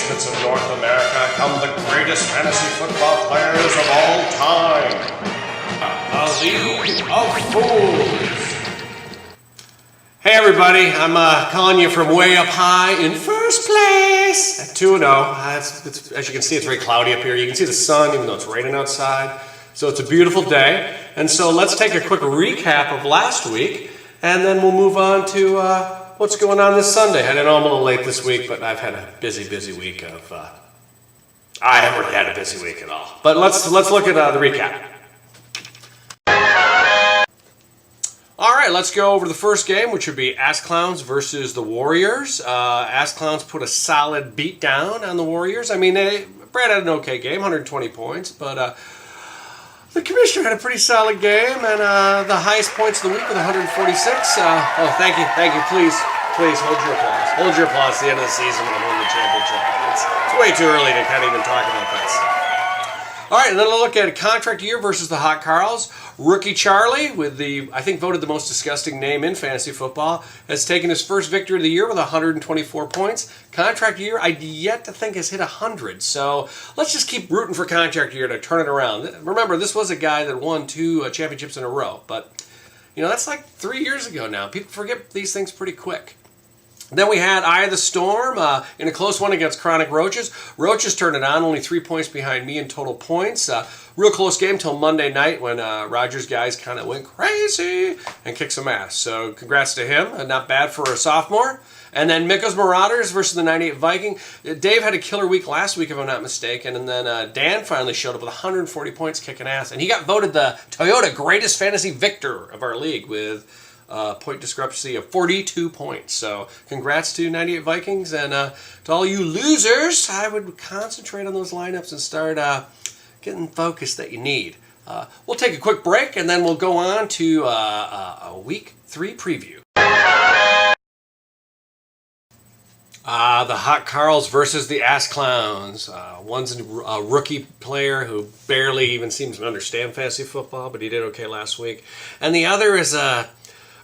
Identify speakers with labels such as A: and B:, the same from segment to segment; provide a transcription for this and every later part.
A: basements of North America come the greatest fantasy football players of all time. A League of Fools. Hey everybody, I'm calling you from way up high in first place at 2-0. As you can see, it's very cloudy up here. You can see the sun even though it's raining outside. So it's a beautiful day. And so let's take a quick recap of last week and then we'll move on to what's going on this Sunday. I know I'm a little late this week, but I've had a busy week of... I haven't really had a busy week at all. But let's look at the recap. All right, let's go over the first game, which would be Ass Clowns versus the Warriors. Ass Clowns put a solid beat down on the Warriors. I mean, Brad had an okay game, 120 points, but the commissioner had a pretty solid game, and the highest points of the week with 146. Oh, thank you. Please hold your applause. Hold your applause at the end of the season when I'm winning the championship. It's way too early to kind of even talk about this. All right, and then we'll look at contract year versus the Hot Carls. Rookie Charlie, with the, I think, voted the most disgusting name in fantasy football, has taken his first victory of the year with 124 points. Contract year, I'd yet to think has hit 100. So let's just keep rooting for contract year to turn it around. Remember, this was a guy that won 2 championships in a row, but you know that's like 3 years ago now. People forget these things pretty quick. Then we had Eye of the Storm in a close one against Chronic Roaches. Roaches turned it on, only 3 points behind me in total points. Real close game till Monday night when Rogers' guys kind of went crazy and kicked some ass. So congrats to him. Not bad for a sophomore. And then Mikko's Marauders versus the 98 Viking. Dave had a killer week last week, if I'm not mistaken. And then Dan finally showed up with 140 points kicking ass. And he got voted the Toyota greatest fantasy victor of our league with point discrepancy of 42 points. So congrats to 98 Vikings, and to all you losers, I would concentrate on those lineups and start getting focus that you need. We'll take a quick break, and then we'll go on to a week 3 preview. The Hot Carls versus the Ass Clowns. One's a rookie player who barely even seems to understand fantasy football, but he did okay last week. And the other is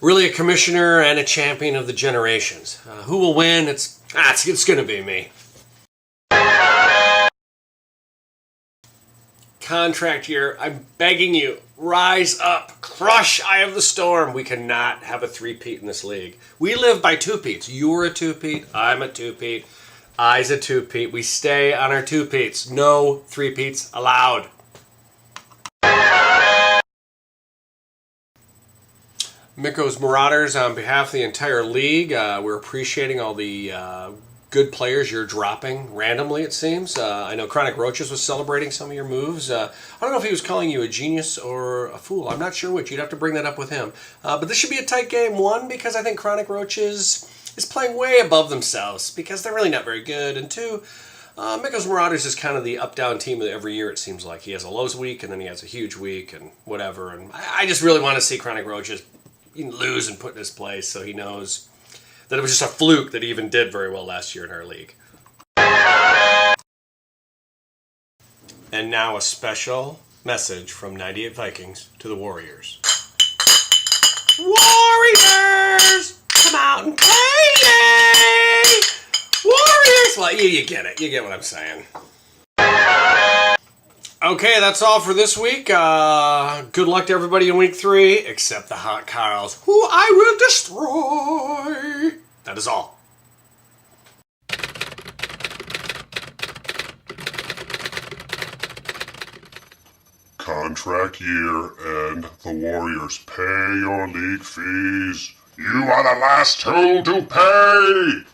A: really a commissioner and a champion of the generations. Who will win? It's going to be me. Contract year, I'm begging you, rise up, crush Eye of the Storm. We cannot have a three-peat in this league. We live by two-peats. You're a two-peat, I'm a two-peat, Eye's a two-peat. We stay on our two-peats. No three-peats allowed. Mikko's Marauders, on behalf of the entire league, we're appreciating all the good players you're dropping randomly, it seems. I know Chronic Roaches was celebrating some of your moves. I don't know if he was calling you a genius or a fool. I'm not sure which. You'd have to bring that up with him. But this should be a tight game. One, because I think Chronic Roaches is playing way above themselves because they're really not very good. And two, Mikko's Marauders is kind of the up-down team every year, it seems like. He has a lows week, and then he has a huge week, and whatever. And I just really want to see Chronic Roaches lose and put in his place so he knows that it was just a fluke that he even did very well last year in our league. And now a special message from 98 Vikings to the Warriors. Warriors! Come out and play! Yay! Warriors! Well, you get it. You get what I'm saying. Okay, that's all for this week. Good luck to everybody in week 3, except the Hot Carls, who I will destroy. That is all.
B: Contract year and the Warriors pay your league fees. You are the last two to pay.